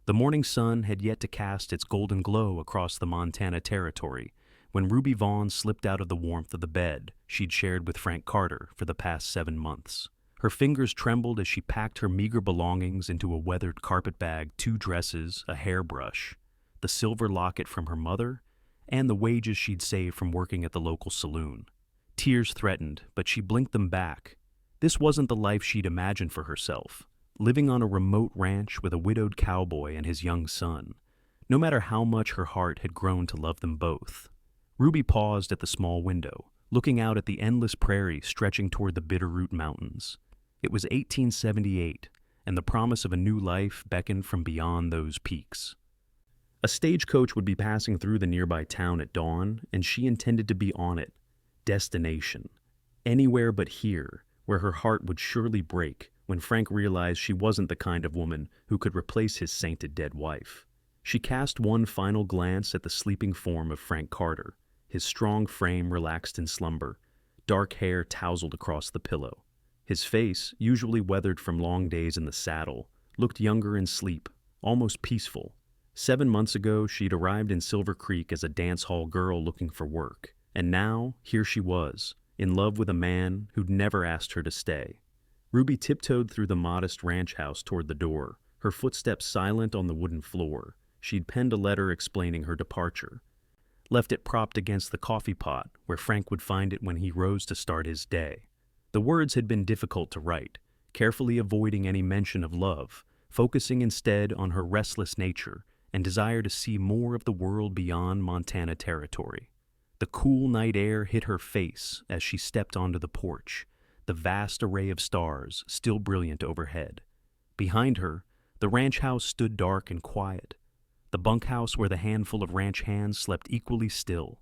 The morning sun had yet to cast its golden glow across the Montana territory when Ruby Vaughn slipped out of the warmth of the bed she'd shared with Frank Carter for the past 7 months. Her fingers trembled as she packed her meager belongings into a weathered carpet bag, 2 dresses, a hairbrush, the silver locket from her mother, and the wages she'd saved from working at the local saloon. Tears threatened, but she blinked them back. This wasn't the life she'd imagined for herself, living on a remote ranch with a widowed cowboy and his young son, no matter how much her heart had grown to love them both. Ruby paused at the small window, looking out at the endless prairie stretching toward the Bitterroot Mountains. It was 1878, and the promise of a new life beckoned from beyond those peaks. A stagecoach would be passing through the nearby town at dawn, and she intended to be on it. Destination. Anywhere but here, where her heart would surely break when Frank realized she wasn't the kind of woman who could replace his sainted dead wife. She cast one final glance at the sleeping form of Frank Carter, his strong frame relaxed in slumber, dark hair tousled across the pillow. His face, usually weathered from long days in the saddle, looked younger in sleep, almost peaceful. 7 months ago, she'd arrived in Silver Creek as a dance hall girl looking for work, and now, here she was, in love with a man who'd never asked her to stay. Ruby tiptoed through the modest ranch house toward the door, her footsteps silent on the wooden floor. She'd penned a letter explaining her departure, left it propped against the coffee pot where Frank would find it when he rose to start his day. The words had been difficult to write, carefully avoiding any mention of love, focusing instead on her restless nature and desire to see more of the world beyond Montana territory. The cool night air hit her face as she stepped onto the porch, the vast array of stars still brilliant overhead. Behind her, the ranch house stood dark and quiet. The bunkhouse where the handful of ranch hands slept equally still.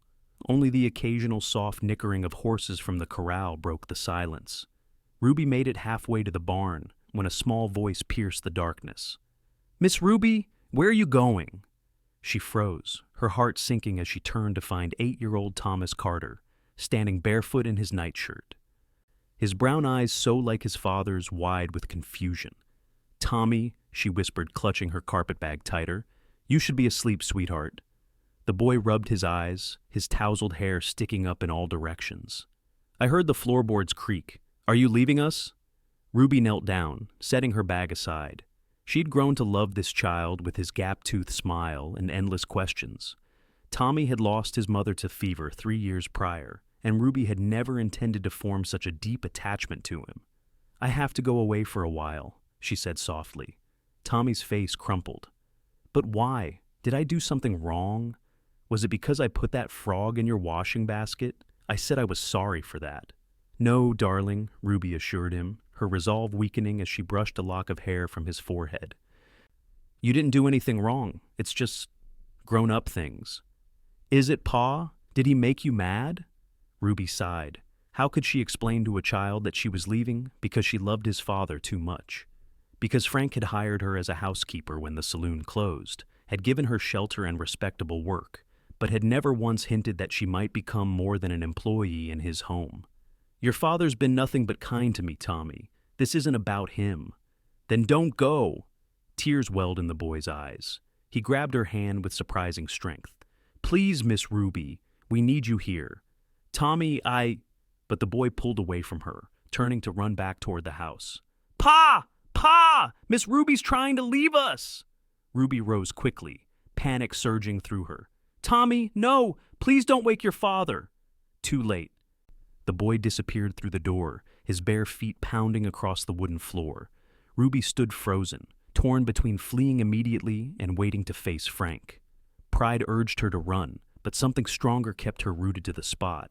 Only the occasional soft nickering of horses from the corral broke the silence. Ruby made it halfway to the barn when a small voice pierced the darkness. "Miss Ruby, where are you going?" She froze, her heart sinking as she turned to find 8-year-old Thomas Carter, standing barefoot in his nightshirt. His brown eyes so like his father's, wide with confusion. "Tommy," she whispered, clutching her carpetbag tighter, "you should be asleep, sweetheart." The boy rubbed his eyes, his tousled hair sticking up in all directions. "I heard the floorboards creak. Are you leaving us?" Ruby knelt down, setting her bag aside. She'd grown to love this child with his gap-toothed smile and endless questions. Tommy had lost his mother to fever 3 years prior, and Ruby had never intended to form such a deep attachment to him. "I have to go away for a while," she said softly. Tommy's face crumpled. "But why? Did I do something wrong? Was it because I put that frog in your washing basket? I said I was sorry for that." "No, darling," Ruby assured him, her resolve weakening as she brushed a lock of hair from his forehead. "You didn't do anything wrong. It's just grown-up things." "Is it, Pa? Did he make you mad?" Ruby sighed. How could she explain to a child that she was leaving because she loved his father too much? Because Frank had hired her as a housekeeper when the saloon closed, had given her shelter and respectable work, but had never once hinted that she might become more than an employee in his home. "Your father's been nothing but kind to me, Tommy. This isn't about him." "Then don't go." Tears welled in the boy's eyes. He grabbed her hand with surprising strength. "Please, Miss Ruby, we need you here." "Tommy, But the boy pulled away from her, turning to run back toward the house. "Pa! Pa! Miss Ruby's trying to leave us!" Ruby rose quickly, panic surging through her. "Tommy, no! Please don't wake your father!" Too late. The boy disappeared through the door, his bare feet pounding across the wooden floor. Ruby stood frozen, torn between fleeing immediately and waiting to face Frank. Pride urged her to run, but something stronger kept her rooted to the spot.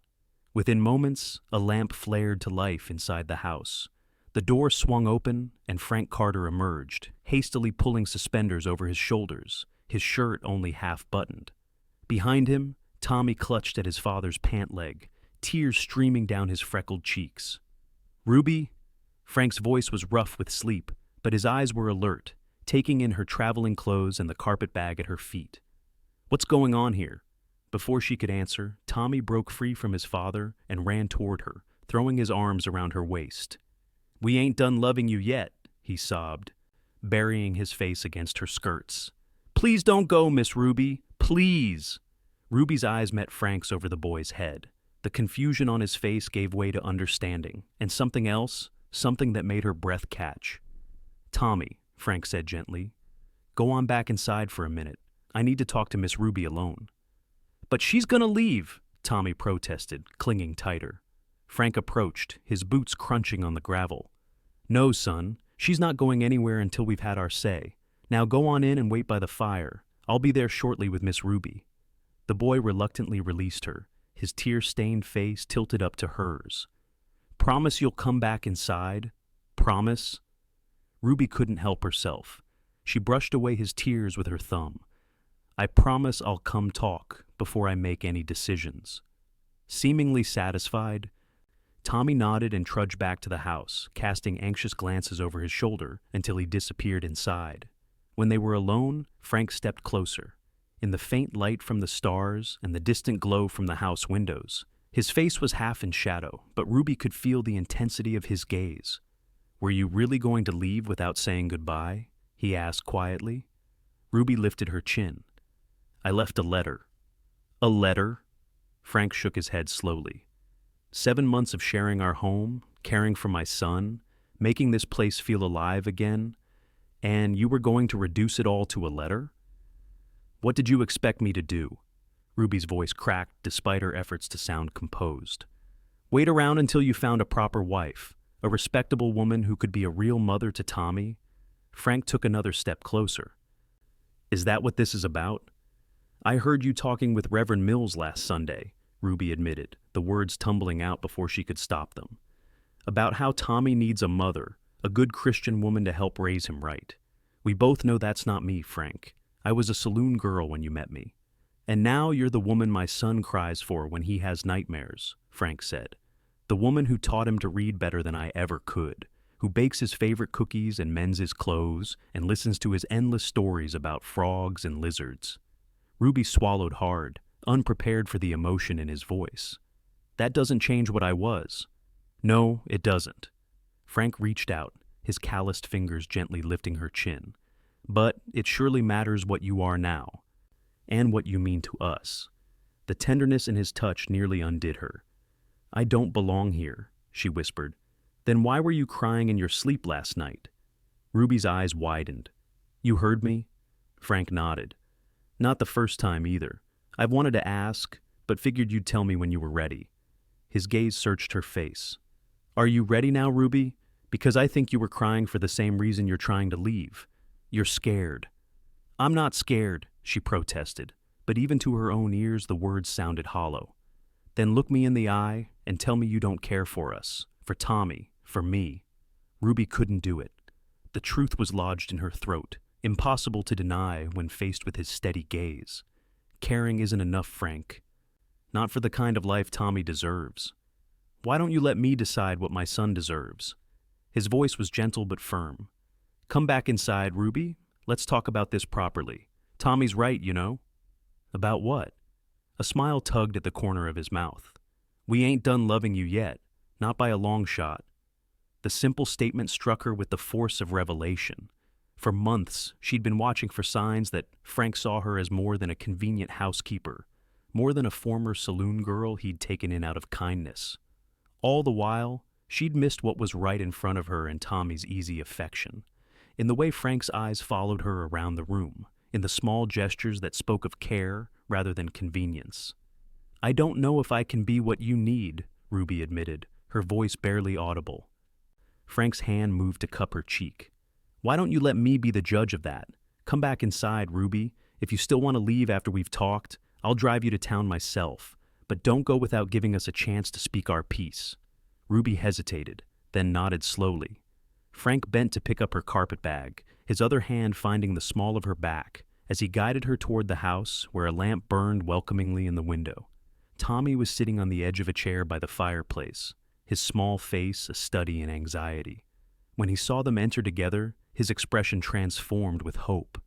Within moments, a lamp flared to life inside the house. The door swung open, and Frank Carter emerged, hastily pulling suspenders over his shoulders, his shirt only half-buttoned. Behind him, Tommy clutched at his father's pant leg, tears streaming down his freckled cheeks. "Ruby?" Frank's voice was rough with sleep, but his eyes were alert, taking in her traveling clothes and the carpet bag at her feet. "What's going on here?" Before she could answer, Tommy broke free from his father and ran toward her, throwing his arms around her waist. "We ain't done loving you yet," he sobbed, burying his face against her skirts. Please don't go, Miss Ruby. Please. Ruby's eyes met Frank's over the boy's head. The confusion on his face gave way to understanding, and something else, something that made her breath catch. Tommy, Frank said gently, go on back inside for a minute. I need to talk to Miss Ruby alone. But she's gonna leave, Tommy protested, clinging tighter. Frank approached, his boots crunching on the gravel. No, son, she's not going anywhere until we've had our say. Now go on in and wait by the fire. I'll be there shortly with Miss Ruby. The boy reluctantly released her, his tear-stained face tilted up to hers. Promise you'll come back inside? Promise? Ruby couldn't help herself. She brushed away his tears with her thumb. I promise I'll come talk before I make any decisions. Seemingly satisfied, Tommy nodded and trudged back to the house, casting anxious glances over his shoulder until he disappeared inside. When they were alone, Frank stepped closer. In the faint light from the stars and the distant glow from the house windows, his face was half in shadow, but Ruby could feel the intensity of his gaze. Were you really going to leave without saying goodbye? He asked quietly. Ruby lifted her chin. I left a letter. A letter? Frank shook his head slowly. 7 months of sharing our home, caring for my son, making this place feel alive again, and you were going to reduce it all to a letter? What did you expect me to do? Ruby's voice cracked despite her efforts to sound composed. Wait around until you found a proper wife, a respectable woman who could be a real mother to Tommy? Frank took another step closer. Is that what this is about? I heard you talking with Reverend Mills last Sunday, Ruby admitted, the words tumbling out before she could stop them. About how Tommy needs a mother, a good Christian woman to help raise him right. We both know that's not me, Frank. I was a saloon girl when you met me. And now you're the woman my son cries for when he has nightmares, Frank said. The woman who taught him to read better than I ever could, who bakes his favorite cookies and mends his clothes and listens to his endless stories about frogs and lizards. Ruby swallowed hard, unprepared for the emotion in his voice. That doesn't change what I was. No, it doesn't. Frank reached out, his calloused fingers gently lifting her chin. But it surely matters what you are now, and what you mean to us. The tenderness in his touch nearly undid her. I don't belong here, she whispered. Then why were you crying in your sleep last night? Ruby's eyes widened. You heard me? Frank nodded. Not the first time either. I've wanted to ask, but figured you'd tell me when you were ready. His gaze searched her face. Are you ready now, Ruby? Because I think you were crying for the same reason you're trying to leave. You're scared. I'm not scared, she protested, but even to her own ears the words sounded hollow. Then look me in the eye and tell me you don't care for us, for Tommy, for me. Ruby couldn't do it. The truth was lodged in her throat, impossible to deny when faced with his steady gaze. Caring isn't enough, Frank. Not for the kind of life Tommy deserves. Why don't you let me decide what my son deserves? His voice was gentle but firm. Come back inside, Ruby. Let's talk about this properly. Tommy's right, you know. About what? A smile tugged at the corner of his mouth. We ain't done loving you yet, not by a long shot. The simple statement struck her with the force of revelation. For months, she'd been watching for signs that Frank saw her as more than a convenient housekeeper, more than a former saloon girl he'd taken in out of kindness. All the while, she'd missed what was right in front of her in Tommy's easy affection, in the way Frank's eyes followed her around the room, in the small gestures that spoke of care rather than convenience. I don't know if I can be what you need, Ruby admitted, her voice barely audible. Frank's hand moved to cup her cheek. Why don't you let me be the judge of that? Come back inside, Ruby. If you still want to leave after we've talked, I'll drive you to town myself. But don't go without giving us a chance to speak our piece. Ruby hesitated, then nodded slowly. Frank bent to pick up her carpet bag, his other hand finding the small of her back, as he guided her toward the house where a lamp burned welcomingly in the window. Tommy was sitting on the edge of a chair by the fireplace, his small face a study in anxiety. When he saw them enter together, his expression transformed with hope.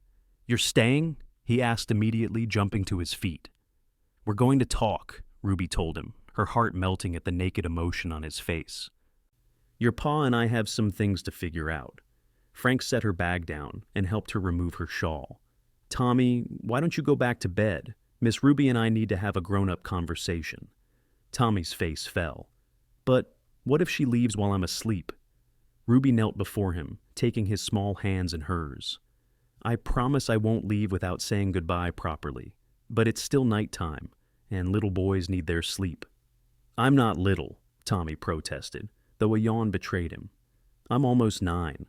You're staying? He asked immediately, jumping to his feet. We're going to talk, Ruby told him, her heart melting at the naked emotion on his face. Your pa and I have some things to figure out. Frank set her bag down and helped her remove her shawl. Tommy, why don't you go back to bed? Miss Ruby and I need to have a grown-up conversation. Tommy's face fell. But what if she leaves while I'm asleep? Ruby knelt before him, taking his small hands in hers. I promise I won't leave without saying goodbye properly, but it's still nighttime, and little boys need their sleep. I'm not little, Tommy protested, though a yawn betrayed him. I'm almost 9.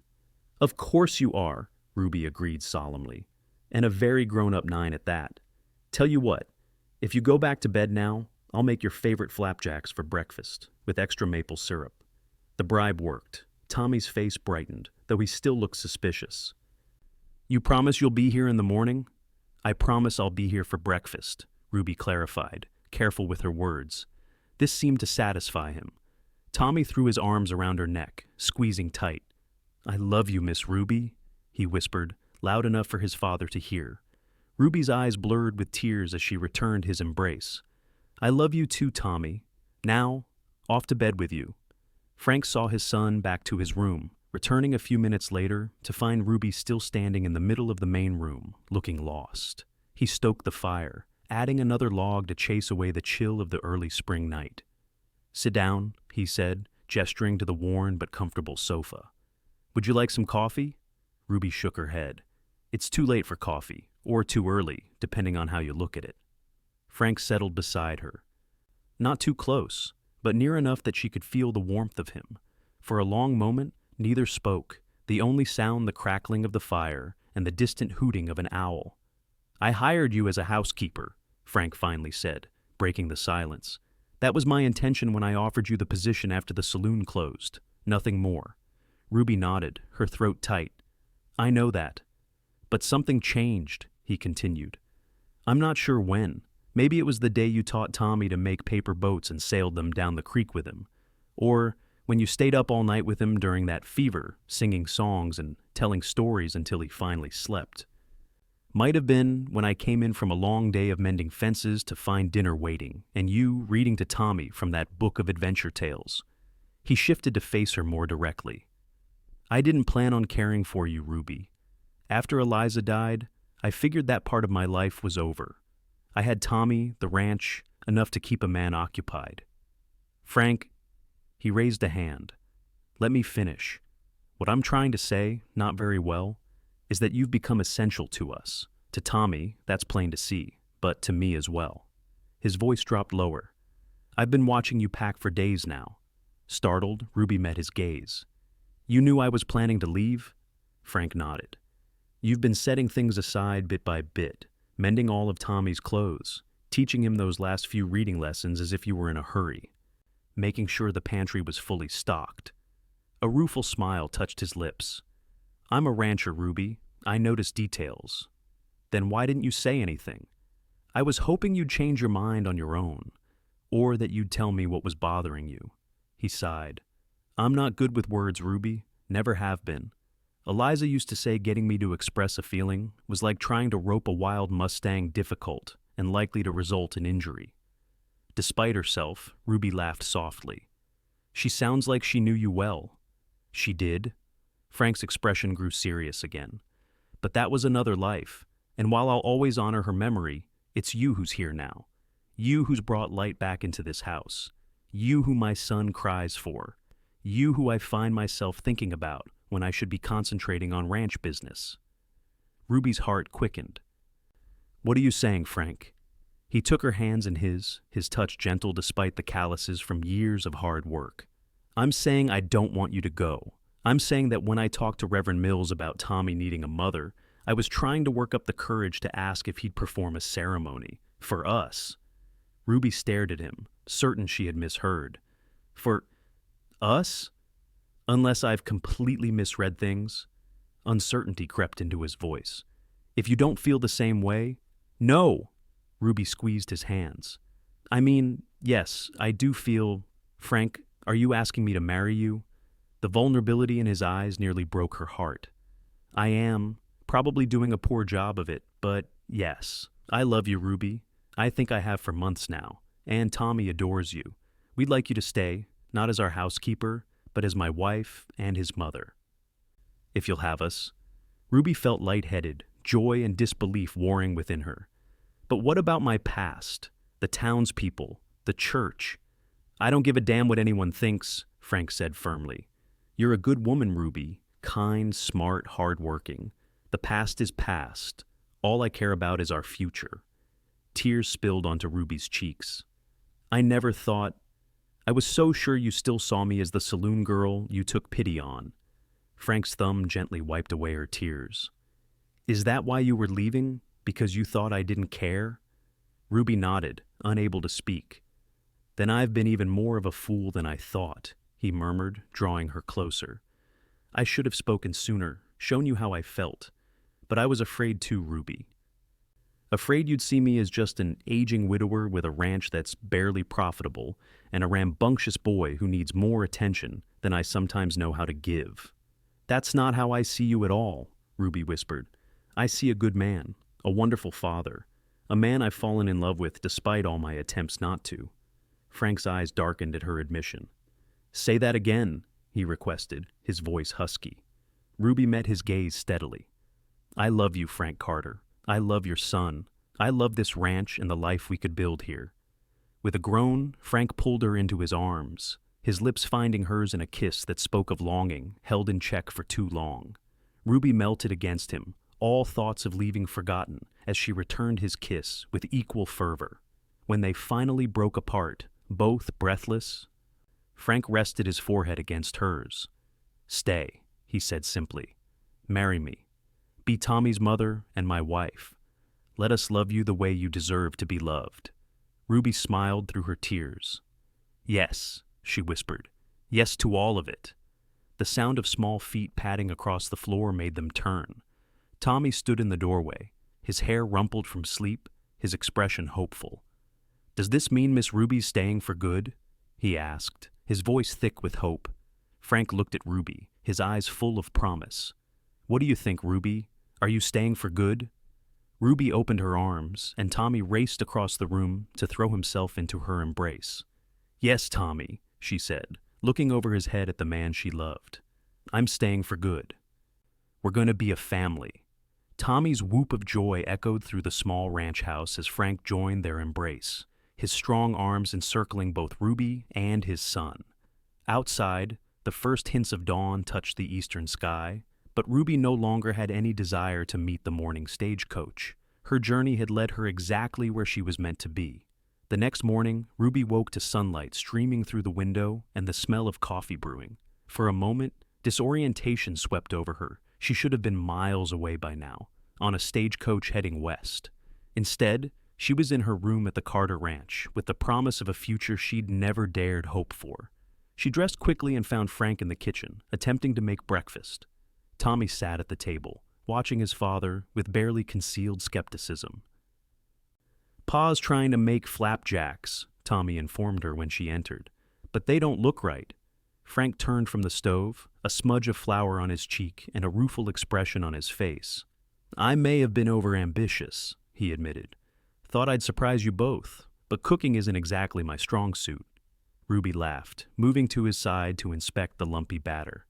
Of course you are, Ruby agreed solemnly, and a very grown-up 9 at that. Tell you what, if you go back to bed now, I'll make your favorite flapjacks for breakfast, with extra maple syrup. The bribe worked. Tommy's face brightened, though he still looked suspicious. You promise you'll be here in the morning? I promise I'll be here for breakfast, Ruby clarified, careful with her words. This seemed to satisfy him. Tommy threw his arms around her neck, squeezing tight. I love you, Miss Ruby, he whispered, loud enough for his father to hear. Ruby's eyes blurred with tears as she returned his embrace. I love you too, Tommy. Now, off to bed with you. Frank saw his son back to his room, returning a few minutes later to find Ruby still standing in the middle of the main room, looking lost. He stoked the fire, adding another log to chase away the chill of the early spring night. Sit down, he said, gesturing to the worn but comfortable sofa. Would you like some coffee? Ruby shook her head. It's too late for coffee, or too early, depending on how you look at it. Frank settled beside her. Not too close, but near enough that she could feel the warmth of him. For a long moment, neither spoke, the only sound the crackling of the fire and the distant hooting of an owl. I hired you as a housekeeper, Frank finally said, breaking the silence. That was my intention when I offered you the position after the saloon closed. Nothing more. Ruby nodded, her throat tight. I know that. But something changed, he continued. I'm not sure when. Maybe it was the day you taught Tommy to make paper boats and sailed them down the creek with him. Or when you stayed up all night with him during that fever, singing songs and telling stories until he finally slept. Might have been when I came in from a long day of mending fences to find dinner waiting, and you reading to Tommy from that book of adventure tales. He shifted to face her more directly. I didn't plan on caring for you, Ruby. After Eliza died, I figured that part of my life was over. I had Tommy, the ranch, enough to keep a man occupied. Frank, he raised a hand. Let me finish. What I'm trying to say, not very well, is that you've become essential to us. To Tommy, that's plain to see, but to me as well. His voice dropped lower. I've been watching you pack for days now. Startled, Ruby met his gaze. You knew I was planning to leave? Frank nodded. You've been setting things aside bit by bit, mending all of Tommy's clothes, teaching him those last few reading lessons as if you were in a hurry, making sure the pantry was fully stocked. A rueful smile touched his lips. I'm a rancher, Ruby. I notice details. Then why didn't you say anything? I was hoping you'd change your mind on your own, or that you'd tell me what was bothering you. He sighed. I'm not good with words, Ruby. Never have been. Eliza used to say getting me to express a feeling was like trying to rope a wild Mustang difficult and likely to result in injury. Despite herself, Ruby laughed softly. She sounds like she knew you well. She did. Frank's expression grew serious again. But that was another life, and while I'll always honor her memory, it's you who's here now. You who's brought light back into this house. You who my son cries for. You who I find myself thinking about when I should be concentrating on ranch business. Ruby's heart quickened. What are you saying, Frank? He took her hands in his touch gentle despite the calluses from years of hard work. I'm saying I don't want you to go. I'm saying that when I talked to Reverend Mills about Tommy needing a mother, I was trying to work up the courage to ask if he'd perform a ceremony. For us. Ruby stared at him, certain she had misheard. For us? Unless I've completely misread things. Uncertainty crept into his voice. If you don't feel the same way, no. Ruby squeezed his hands. I mean, yes, I do feel... Frank, are you asking me to marry you? The vulnerability in his eyes nearly broke her heart. I am, probably doing a poor job of it, but yes, I love you, Ruby. I think I have for months now, and Tommy adores you. We'd like you to stay, not as our housekeeper, but as my wife and his mother. If you'll have us. Ruby felt lightheaded, joy and disbelief warring within her. But what about my past? The townspeople? The church? I don't give a damn what anyone thinks, Frank said firmly. You're a good woman, Ruby. Kind, smart, hardworking. The past is past. All I care about is our future. Tears spilled onto Ruby's cheeks. I never thought... I was so sure you still saw me as the saloon girl you took pity on. Frank's thumb gently wiped away her tears. Is that why you were leaving? Because you thought I didn't care? Ruby nodded, unable to speak. Then I've been even more of a fool than I thought, he murmured, drawing her closer. I should have spoken sooner, shown you how I felt. But I was afraid too, Ruby. Afraid you'd see me as just an aging widower with a ranch that's barely profitable and a rambunctious boy who needs more attention than I sometimes know how to give. That's not how I see you at all, Ruby whispered. I see a good man, a wonderful father, a man I've fallen in love with despite all my attempts not to. Frank's eyes darkened at her admission. Say that again, he requested, his voice husky. Ruby met his gaze steadily. I love you, Frank Carter. I love your son. I love this ranch and the life we could build here. With a groan, Frank pulled her into his arms, his lips finding hers in a kiss that spoke of longing, held in check for too long. Ruby melted against him, all thoughts of leaving forgotten, as she returned his kiss with equal fervor. When they finally broke apart, both breathless, Frank rested his forehead against hers. Stay, he said simply. Marry me. Be Tommy's mother and my wife. Let us love you the way you deserve to be loved. Ruby smiled through her tears. Yes, she whispered. Yes to all of it. The sound of small feet padding across the floor made them turn. Tommy stood in the doorway, his hair rumpled from sleep, his expression hopeful. Does this mean Miss Ruby's staying for good? He asked, his voice thick with hope. Frank looked at Ruby, his eyes full of promise. What do you think, Ruby? Are you staying for good? Ruby opened her arms, and Tommy raced across the room to throw himself into her embrace. Yes, Tommy, she said, looking over his head at the man she loved. I'm staying for good. We're going to be a family. Tommy's whoop of joy echoed through the small ranch house as Frank joined their embrace, his strong arms encircling both Ruby and his son. Outside, the first hints of dawn touched the eastern sky, but Ruby no longer had any desire to meet the morning stagecoach. Her journey had led her exactly where she was meant to be. The next morning, Ruby woke to sunlight streaming through the window and the smell of coffee brewing. For a moment, disorientation swept over her. She should have been miles away by now, on a stagecoach heading west. Instead, she was in her room at the Carter Ranch, with the promise of a future she'd never dared hope for. She dressed quickly and found Frank in the kitchen, attempting to make breakfast. Tommy sat at the table, watching his father with barely concealed skepticism. Pa's trying to make flapjacks, Tommy informed her when she entered. But they don't look right. Frank turned from the stove, a smudge of flour on his cheek and a rueful expression on his face. I may have been overambitious, he admitted. Thought I'd surprise you both, but cooking isn't exactly my strong suit. Ruby laughed, moving to his side to inspect the lumpy batter.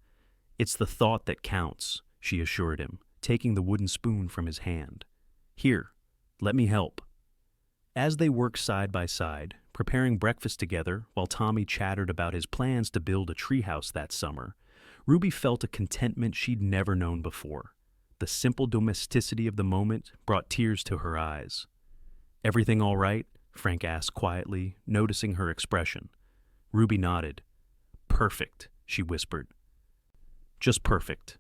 It's the thought that counts, she assured him, taking the wooden spoon from his hand. Here, let me help. As they worked side by side, preparing breakfast together while Tommy chattered about his plans to build a treehouse that summer, Ruby felt a contentment she'd never known before. The simple domesticity of the moment brought tears to her eyes. Everything all right? Frank asked quietly, noticing her expression. Ruby nodded. Perfect, she whispered. Just perfect.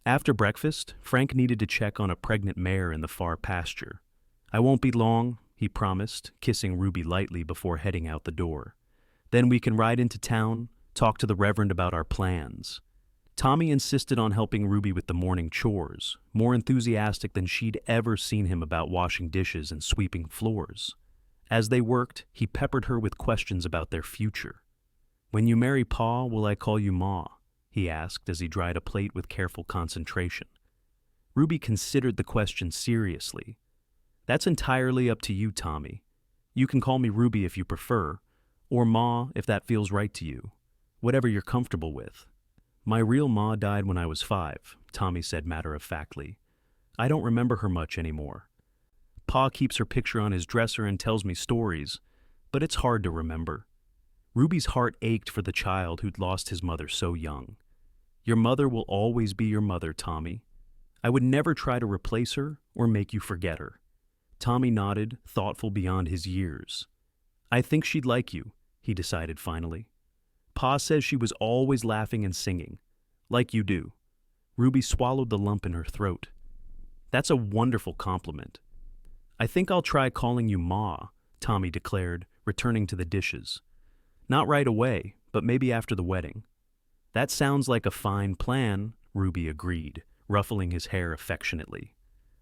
After breakfast, Frank needed to check on a pregnant mare in the far pasture. I won't be long, he promised, kissing Ruby lightly before heading out the door. Then we can ride into town, talk to the Reverend about our plans. Tommy insisted on helping Ruby with the morning chores, more enthusiastic than she'd ever seen him about washing dishes and sweeping floors. As they worked, he peppered her with questions about their future. When you marry Pa, will I call you Ma? He asked as he dried a plate with careful concentration. Ruby considered the question seriously. That's entirely up to you, Tommy. You can call me Ruby if you prefer, or Ma if that feels right to you. Whatever you're comfortable with. My real Ma died when I was 5, Tommy said matter-of-factly. I don't remember her much anymore. Pa keeps her picture on his dresser and tells me stories, but it's hard to remember. Ruby's heart ached for the child who'd lost his mother so young. Your mother will always be your mother, Tommy. I would never try to replace her or make you forget her. Tommy nodded, thoughtful beyond his years. I think she'd like you, he decided finally. Pa says she was always laughing and singing, like you do. Ruby swallowed the lump in her throat. That's a wonderful compliment. I think I'll try calling you Ma, Tommy declared, returning to the dishes. Not right away, but maybe after the wedding. That sounds like a fine plan, Ruby agreed, ruffling his hair affectionately.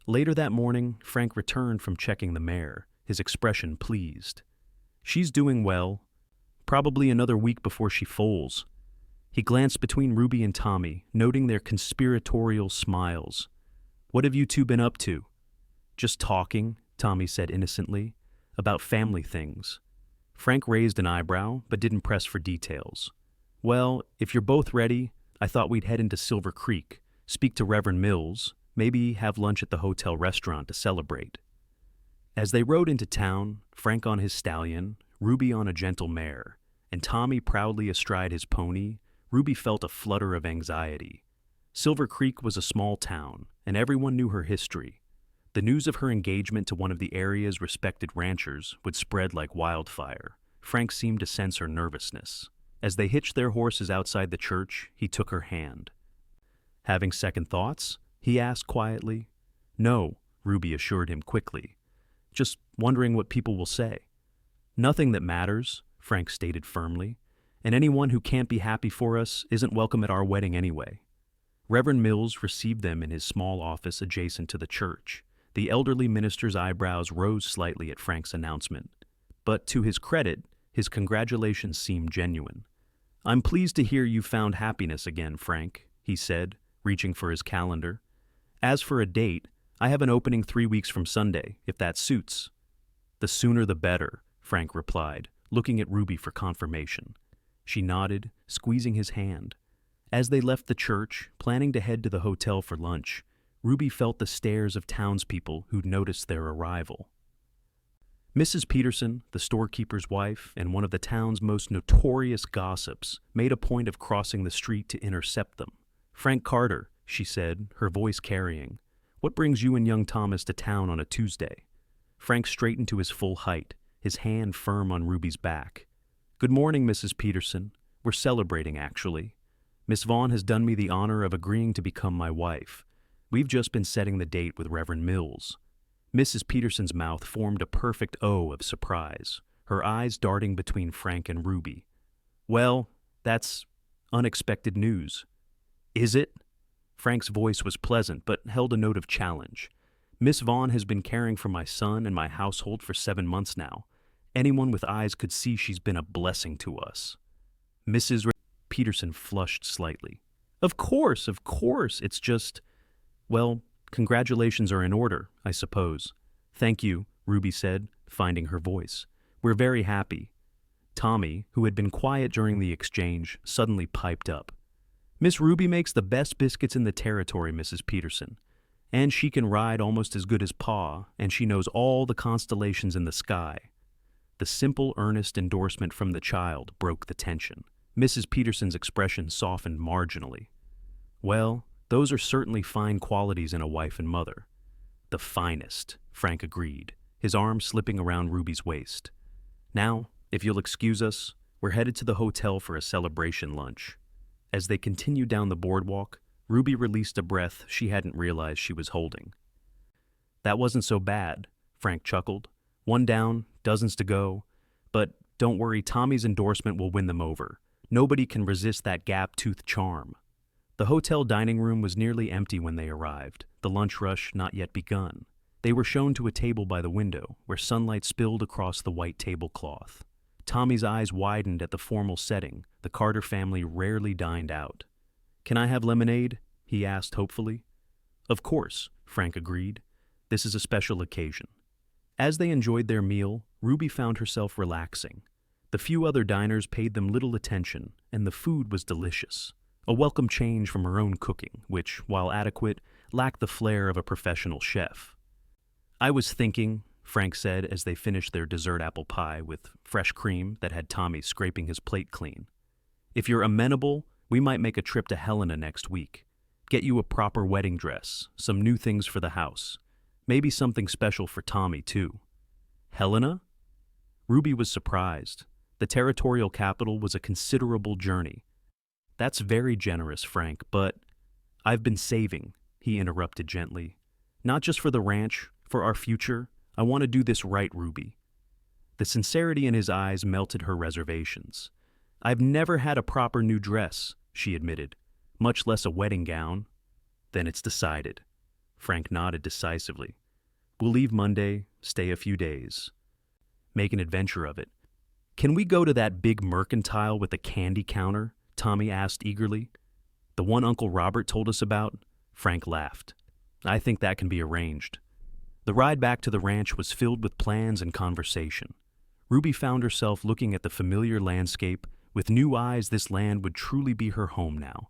Later that morning, Frank returned from checking the mare, his expression pleased. She's doing well. Probably another week before she foals. He glanced between Ruby and Tommy, noting their conspiratorial smiles. What have you two been up to? Just talking, Tommy said innocently, about family things. Frank raised an eyebrow, but didn't press for details. Well, if you're both ready, I thought we'd head into Silver Creek, speak to Reverend Mills, maybe have lunch at the hotel restaurant to celebrate. As they rode into town, Frank on his stallion, Ruby on a gentle mare, and Tommy proudly astride his pony, Ruby felt a flutter of anxiety. Silver Creek was a small town, and everyone knew her history. The news of her engagement to one of the area's respected ranchers would spread like wildfire. Frank seemed to sense her nervousness. As they hitched their horses outside the church, he took her hand. Having second thoughts? He asked quietly. No, Ruby assured him quickly. Just wondering what people will say. Nothing that matters, Frank stated firmly, and anyone who can't be happy for us isn't welcome at our wedding anyway. Reverend Mills received them in his small office adjacent to the church. The elderly minister's eyebrows rose slightly at Frank's announcement, but to his credit, his congratulations seemed genuine. I'm pleased to hear you found happiness again, Frank, he said, reaching for his calendar. As for a date, I have an opening 3 weeks from Sunday, if that suits. The sooner the better, Frank replied, looking at Ruby for confirmation. She nodded, squeezing his hand. As they left the church, planning to head to the hotel for lunch, Ruby felt the stares of townspeople who'd noticed their arrival. Mrs. Peterson, the storekeeper's wife and one of the town's most notorious gossips, made a point of crossing the street to intercept them. Frank Carter, she said, her voice carrying. What brings you and young Thomas to town on a Tuesday? Frank straightened to his full height, his hand firm on Ruby's back. Good morning, Mrs. Peterson. We're celebrating, actually. Miss Vaughn has done me the honor of agreeing to become my wife. We've just been setting the date with Reverend Mills. Mrs. Peterson's mouth formed a perfect O of surprise, her eyes darting between Frank and Ruby. Well, that's unexpected news. Is it? Frank's voice was pleasant, but held a note of challenge. Miss Vaughn has been caring for my son and my household for 7 months now. Anyone with eyes could see she's been a blessing to us. Mrs. Peterson flushed slightly. Of course, it's just... Well, congratulations are in order, I suppose. Thank you, Ruby said, finding her voice. We're very happy. Tommy, who had been quiet during the exchange, suddenly piped up. Miss Ruby makes the best biscuits in the territory, Mrs. Peterson. And she can ride almost as good as Pa, and she knows all the constellations in the sky. The simple, earnest endorsement from the child broke the tension. Mrs. Peterson's expression softened marginally. Well, those are certainly fine qualities in a wife and mother. The finest, Frank agreed, his arm slipping around Ruby's waist. Now, if you'll excuse us, we're headed to the hotel for a celebration lunch. As they continued down the boardwalk, Ruby released a breath she hadn't realized she was holding. That wasn't so bad, Frank chuckled. 1 down, dozens to go. But don't worry, Tommy's endorsement will win them over. Nobody can resist that gap-toothed charm. The hotel dining room was nearly empty when they arrived, the lunch rush not yet begun. They were shown to a table by the window, where sunlight spilled across the white tablecloth. Tommy's eyes widened at the formal setting. The Carter family rarely dined out. Can I have lemonade? He asked hopefully. Of course, Frank agreed. This is a special occasion. As they enjoyed their meal, Ruby found herself relaxing. The few other diners paid them little attention, and the food was delicious. A welcome change from her own cooking, which, while adequate, lacked the flair of a professional chef. "I was thinking," Frank said as they finished their dessert apple pie with fresh cream that had Tommy scraping his plate clean. "If you're amenable, we might make a trip to Helena next week. Get you a proper wedding dress, some new things for the house. Maybe something special for Tommy, too." Helena? Ruby was surprised. The territorial capital was a considerable journey. "That's very generous, Frank, but I've been saving," he interrupted gently. "Not just for the ranch, for our future. I want to do this right, Ruby." The sincerity in his eyes melted her reservations. "I've never had a proper new dress," she admitted, "much less a wedding gown." "Then it's decided." Frank nodded decisively. "We'll leave Monday, stay a few days. Make an adventure of it." "Can we go to that big mercantile with the candy counter?" Tommy asked eagerly. "The one Uncle Robert told us about?" Frank laughed. "I think that can be arranged." The ride back to the ranch was filled with plans and conversation. Ruby found herself looking at the familiar landscape. With new eyes, this land would truly be her home now.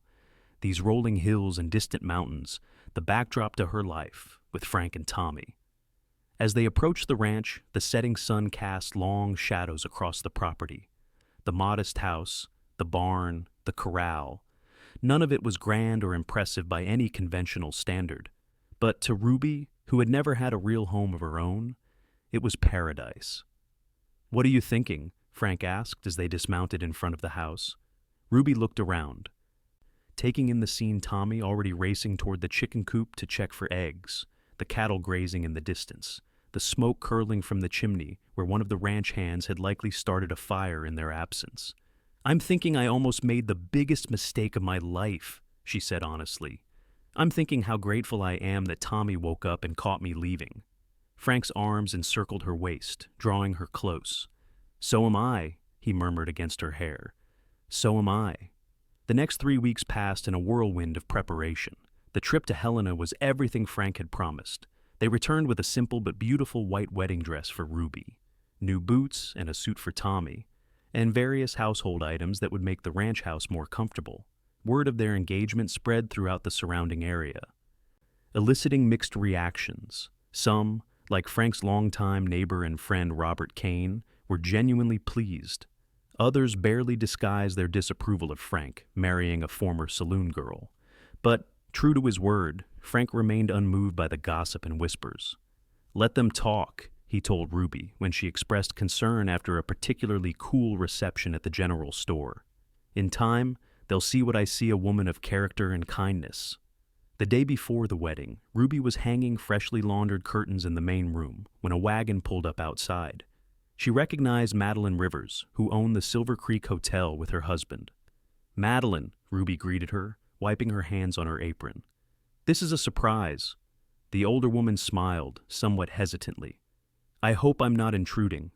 These rolling hills and distant mountains, the backdrop to her life, with Frank and Tommy. As they approached the ranch, the setting sun cast long shadows across the property. The modest house, the barn, the corral. None of it was grand or impressive by any conventional standard. But to Ruby, who had never had a real home of her own, it was paradise. "What are you thinking?" Frank asked as they dismounted in front of the house. Ruby looked around, taking in the scene Tommy already racing toward the chicken coop to check for eggs, the cattle grazing in the distance, the smoke curling from the chimney where one of the ranch hands had likely started a fire in their absence. "I'm thinking I almost made the biggest mistake of my life," she said honestly. "I'm thinking how grateful I am that Tommy woke up and caught me leaving." Frank's arms encircled her waist, drawing her close. "So am I," he murmured against her hair. "So am I." The next 3 weeks passed in a whirlwind of preparation. The trip to Helena was everything Frank had promised. They returned with a simple but beautiful white wedding dress for Ruby, new boots and a suit for Tommy, and various household items that would make the ranch house more comfortable. Word of their engagement spread throughout the surrounding area, eliciting mixed reactions. Some, like Frank's longtime neighbor and friend Robert Kane, were genuinely pleased. Others barely disguised their disapproval of Frank marrying a former saloon girl. But, true to his word, Frank remained unmoved by the gossip and whispers. "Let them talk," he told Ruby when she expressed concern after a particularly cool reception at the general store. "In time, they'll see what I see, a woman of character and kindness." The day before the wedding, Ruby was hanging freshly laundered curtains in the main room when a wagon pulled up outside. She recognized Madeline Rivers, who owned the Silver Creek Hotel with her husband. "Madeline," Ruby greeted her, wiping her hands on her apron. "This is a surprise." The older woman smiled, somewhat hesitantly. "I hope I'm not intruding."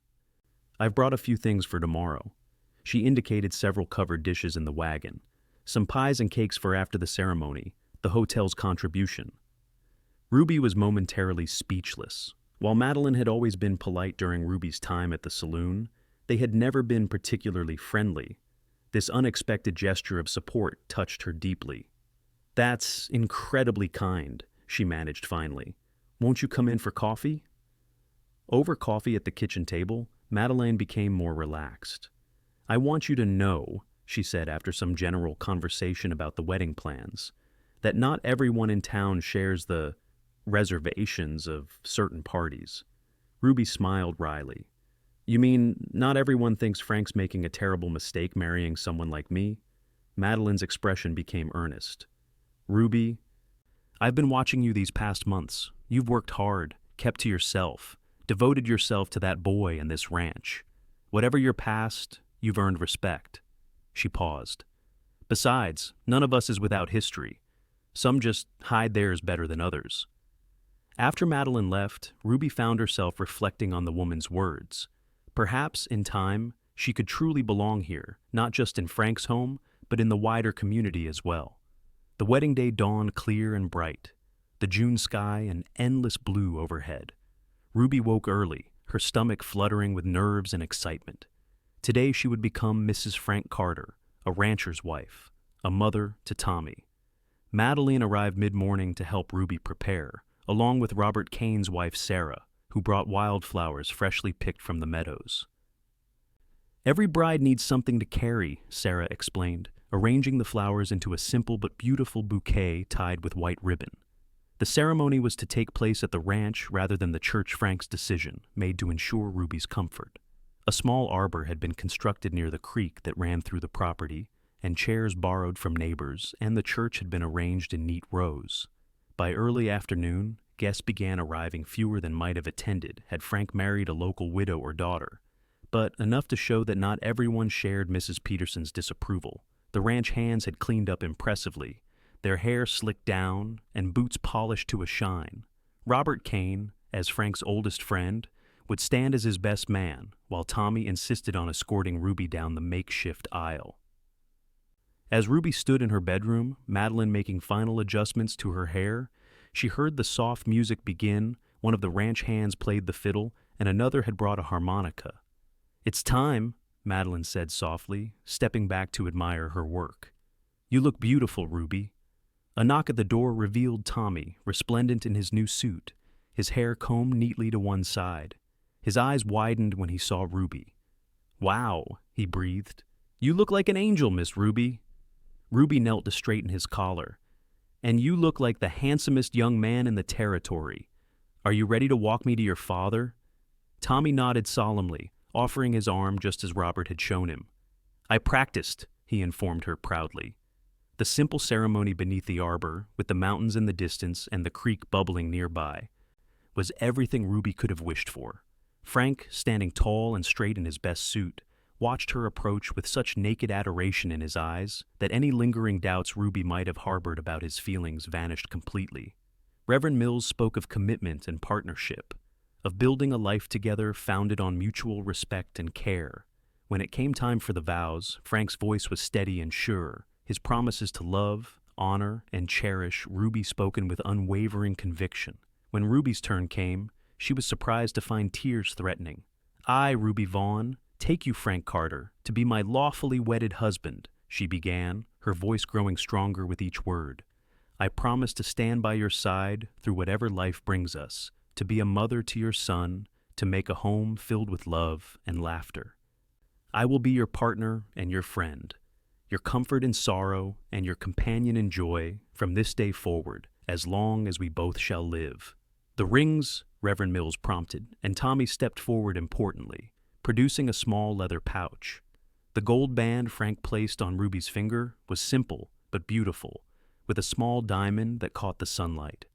"I've brought a few things for tomorrow." She indicated several covered dishes in the wagon. "Some pies and cakes for after the ceremony, the hotel's contribution." Ruby was momentarily speechless. While Madeline had always been polite during Ruby's time at the saloon, they had never been particularly friendly. This unexpected gesture of support touched her deeply. "That's incredibly kind," she managed finally. "Won't you come in for coffee?" Over coffee at the kitchen table, Madeline became more relaxed. "I want you to know," she said after some general conversation about the wedding plans, "that not everyone in town shares the reservations of certain parties." Ruby smiled wryly. "You mean not everyone thinks Frank's making a terrible mistake marrying someone like me?" Madeline's expression became earnest. "Ruby, I've been watching you these past months. You've worked hard, kept to yourself, devoted yourself to that boy and this ranch. Whatever your past, you've earned respect." She paused. "Besides, none of us is without history. Some just hide theirs better than others." After Madeline left, Ruby found herself reflecting on the woman's words. Perhaps, in time, she could truly belong here, not just in Frank's home, but in the wider community as well. The wedding day dawned clear and bright, the June sky an endless blue overhead. Ruby woke early, her stomach fluttering with nerves and excitement. Today she would become Mrs. Frank Carter, a rancher's wife, a mother to Tommy. Madeline arrived mid-morning to help Ruby prepare, along with Robert Kane's wife Sarah, who brought wildflowers freshly picked from the meadows. "Every bride needs something to carry," Sarah explained, arranging the flowers into a simple but beautiful bouquet tied with white ribbon. The ceremony was to take place at the ranch rather than the church. Frank's decision, made to ensure Ruby's comfort. A small arbor had been constructed near the creek that ran through the property, and chairs borrowed from neighbors, and the church had been arranged in neat rows. By early afternoon, guests began arriving, fewer than might have attended had Frank married a local widow or daughter, but enough to show that not everyone shared Mrs. Peterson's disapproval. The ranch hands had cleaned up impressively, their hair slicked down and boots polished to a shine. Robert Kane, as Frank's oldest friend, would stand as his best man, while Tommy insisted on escorting Ruby down the makeshift aisle. As Ruby stood in her bedroom, Madeline making final adjustments to her hair, she heard the soft music begin. One of the ranch hands played the fiddle, and another had brought a harmonica. "It's time," Madeline said softly, stepping back to admire her work. "You look beautiful, Ruby." A knock at the door revealed Tommy, resplendent in his new suit, his hair combed neatly to one side. His eyes widened when he saw Ruby. "Wow," he breathed. "You look like an angel, Miss Ruby." Ruby knelt to straighten his collar. "And you look like the handsomest young man in the territory. Are you ready to walk me to your father?" Tommy nodded solemnly, offering his arm just as Robert had shown him. "I practiced," he informed her proudly. The simple ceremony beneath the arbor, with the mountains in the distance and the creek bubbling nearby, was everything Ruby could have wished for. Frank, standing tall and straight in his best suit, watched her approach with such naked adoration in his eyes that any lingering doubts Ruby might have harbored about his feelings vanished completely. Reverend Mills spoke of commitment and partnership, of building a life together founded on mutual respect and care. When it came time for the vows, Frank's voice was steady and sure, his promises to love, honor, and cherish Ruby spoken with unwavering conviction. When Ruby's turn came, she was surprised to find tears threatening. "I, Ruby Vaughn, take you, Frank Carter, to be my lawfully wedded husband," she began, her voice growing stronger with each word. "I promise to stand by your side through whatever life brings us, to be a mother to your son, to make a home filled with love and laughter. I will be your partner and your friend, your comfort in sorrow and your companion in joy from this day forward, as long as we both shall live." "The rings," Reverend Mills prompted, and Tommy stepped forward importantly, producing a small leather pouch. The gold band Frank placed on Ruby's finger was simple but beautiful, with a small diamond that caught the sunlight.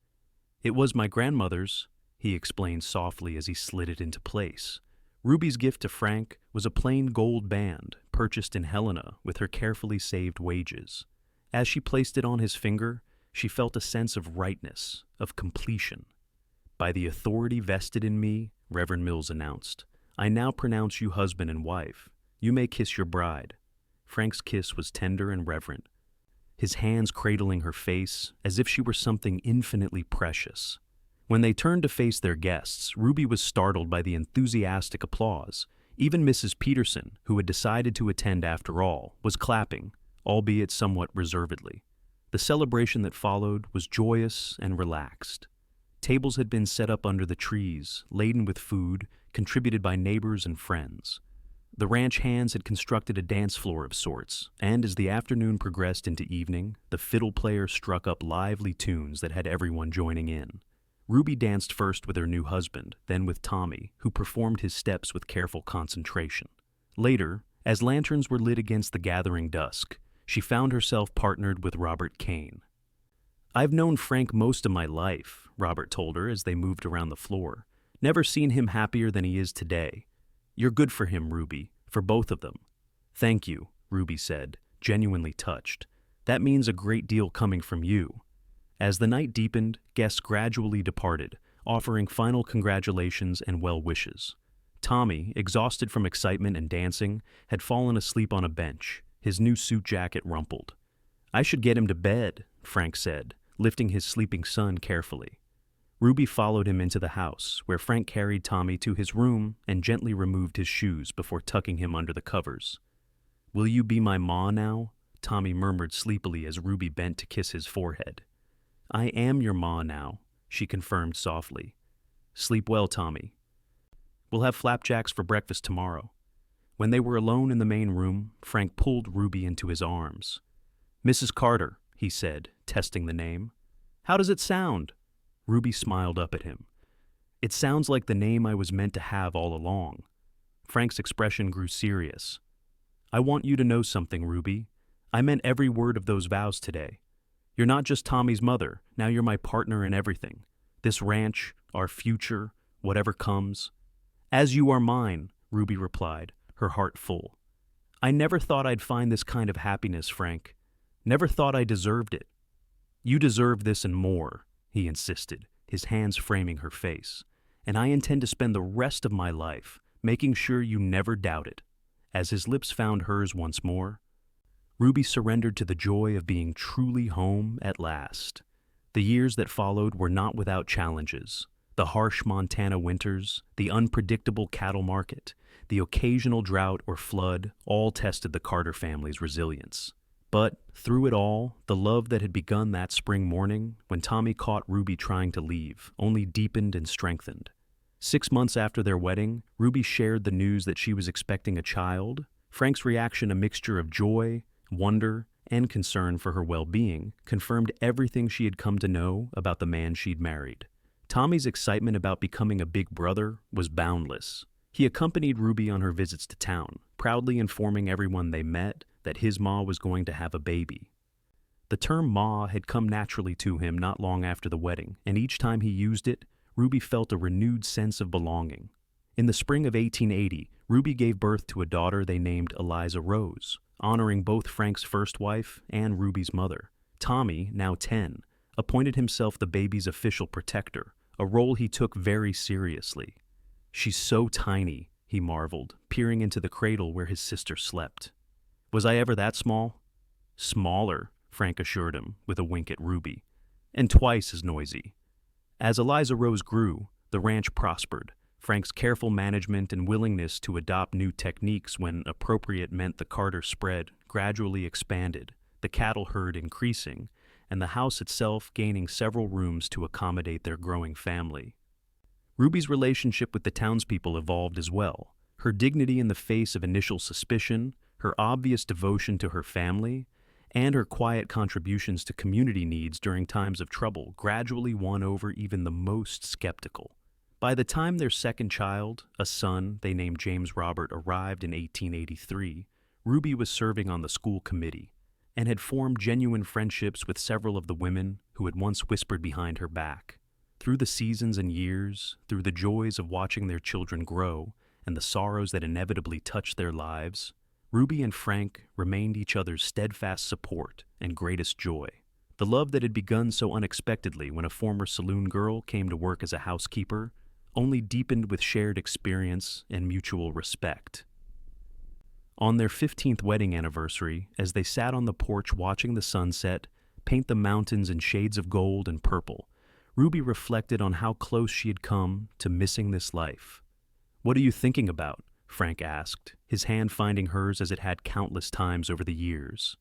"It was my grandmother's," he explained softly as he slid it into place. Ruby's gift to Frank was a plain gold band purchased in Helena with her carefully saved wages. As she placed it on his finger, she felt a sense of rightness, of completion. "By the authority vested in me," Reverend Mills announced, "I now pronounce you husband and wife. You may kiss your bride." Frank's kiss was tender and reverent, his hands cradling her face as if she were something infinitely precious. When they turned to face their guests, Ruby was startled by the enthusiastic applause. Even Mrs. Peterson, who had decided to attend after all, was clapping, albeit somewhat reservedly. The celebration that followed was joyous and relaxed. Tables had been set up under the trees, laden with food, contributed by neighbors and friends. The ranch hands had constructed a dance floor of sorts, and as the afternoon progressed into evening, the fiddle player struck up lively tunes that had everyone joining in. Ruby danced first with her new husband, then with Tommy, who performed his steps with careful concentration. Later, as lanterns were lit against the gathering dusk, she found herself partnered with Robert Kane. "I've known Frank most of my life," Robert told her as they moved around the floor. "Never seen him happier than he is today. You're good for him, Ruby, for both of them." "Thank you," Ruby said, genuinely touched. "That means a great deal coming from you." As the night deepened, guests gradually departed, offering final congratulations and well wishes. Tommy, exhausted from excitement and dancing, had fallen asleep on a bench, his new suit jacket rumpled. "I should get him to bed," Frank said, lifting his sleeping son carefully. Ruby followed him into the house, where Frank carried Tommy to his room and gently removed his shoes before tucking him under the covers. "Will you be my ma now?" Tommy murmured sleepily as Ruby bent to kiss his forehead. I am your ma now, she confirmed softly. Sleep well, Tommy. We'll have flapjacks for breakfast tomorrow. When they were alone in the main room, Frank pulled Ruby into his arms. Mrs. Carter, he said, testing the name. How does it sound? Ruby smiled up at him. It sounds like the name I was meant to have all along. Frank's expression grew serious. I want you to know something, Ruby. I meant every word of those vows today. You're not just Tommy's mother, now you're my partner in everything. This ranch, our future, whatever comes. As you are mine, Ruby replied, her heart full. I never thought I'd find this kind of happiness, Frank. Never thought I deserved it. You deserve this and more, he insisted, his hands framing her face. And I intend to spend the rest of my life making sure you never doubt it. As his lips found hers once more, Ruby surrendered to the joy of being truly home at last. The years that followed were not without challenges. The harsh Montana winters, the unpredictable cattle market, the occasional drought or flood all tested the Carter family's resilience. But through it all, the love that had begun that spring morning when Tommy caught Ruby trying to leave only deepened and strengthened. 6 months after their wedding, Ruby shared the news that she was expecting a child. Frank's reaction, a mixture of joy, wonder, and concern for her well-being, confirmed everything she had come to know about the man she'd married. Tommy's excitement about becoming a big brother was boundless. He accompanied Ruby on her visits to town, proudly informing everyone they met that his ma was going to have a baby. The term ma had come naturally to him not long after the wedding, and each time he used it, Ruby felt a renewed sense of belonging. In the spring of 1880, Ruby gave birth to a daughter they named Eliza Rose, honoring both Frank's first wife and Ruby's mother. Tommy, now 10, appointed himself the baby's official protector, a role he took very seriously. She's so tiny, he marveled, peering into the cradle where his sister slept. Was I ever that small? Smaller, Frank assured him, with a wink at Ruby. And twice as noisy. As Eliza Rose grew, the ranch prospered. Frank's careful management and willingness to adopt new techniques when appropriate meant the Carter spread gradually expanded, the cattle herd increasing, and the house itself gaining several rooms to accommodate their growing family. Ruby's relationship with the townspeople evolved as well. Her dignity in the face of initial suspicion, her obvious devotion to her family, and her quiet contributions to community needs during times of trouble gradually won over even the most skeptical. By the time their second child, a son they named James Robert, arrived in 1883, Ruby was serving on the school committee and had formed genuine friendships with several of the women who had once whispered behind her back. Through the seasons and years, through the joys of watching their children grow and the sorrows that inevitably touched their lives, Ruby and Frank remained each other's steadfast support and greatest joy. The love that had begun so unexpectedly when a former saloon girl came to work as a housekeeper only deepened with shared experience and mutual respect. On their 15th wedding anniversary, as they sat on the porch watching the sunset paint the mountains in shades of gold and purple, Ruby reflected on how close she had come to missing this life. "What are you thinking about?" Frank asked, his hand finding hers as it had countless times over the years.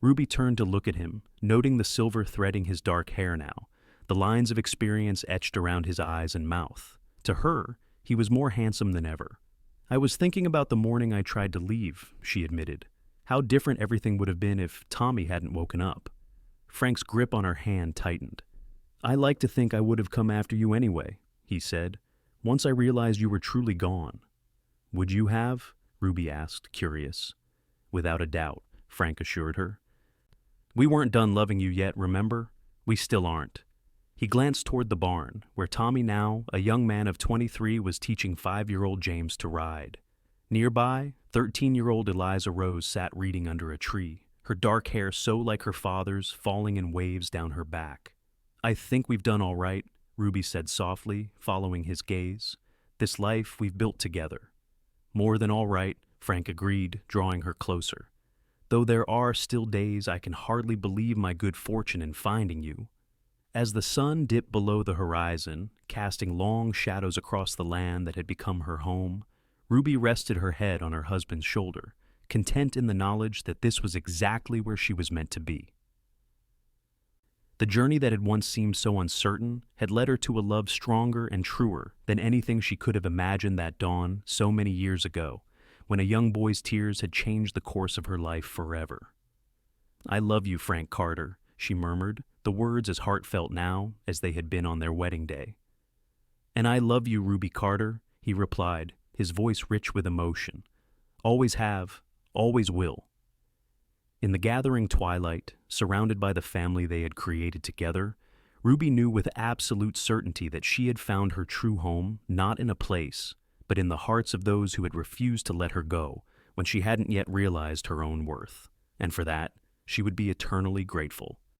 Ruby turned to look at him, noting the silver threading his dark hair now, the lines of experience etched around his eyes and mouth. To her, he was more handsome than ever. "I was thinking about the morning I tried to leave," she admitted. "How different everything would have been if Tommy hadn't woken up." Frank's grip on her hand tightened. "I like to think I would have come after you anyway," he said, "once I realized you were truly gone." "Would you have?" Ruby asked, curious. "Without a doubt," Frank assured her. "We weren't done loving you yet, remember? We still aren't." He glanced toward the barn, where Tommy now, a young man of 23, was teaching 5-year-old James to ride. Nearby, 13-year-old Eliza Rose sat reading under a tree, her dark hair so like her father's, falling in waves down her back. "I think we've done all right," Ruby said softly, following his gaze. "This life we've built together." "More than all right," Frank agreed, drawing her closer. "Though there are still days I can hardly believe my good fortune in finding you." As the sun dipped below the horizon, casting long shadows across the land that had become her home, Ruby rested her head on her husband's shoulder, content in the knowledge that this was exactly where she was meant to be. The journey that had once seemed so uncertain had led her to a love stronger and truer than anything she could have imagined that dawn so many years ago, when a young boy's tears had changed the course of her life forever. "I love you, Frank Carter," she murmured, the words as heartfelt now as they had been on their wedding day. "And I love you, Ruby Carter," he replied, his voice rich with emotion. "Always have, always will." In the gathering twilight, surrounded by the family they had created together, Ruby knew with absolute certainty that she had found her true home not in a place, but in the hearts of those who had refused to let her go when she hadn't yet realized her own worth. And for that, she would be eternally grateful.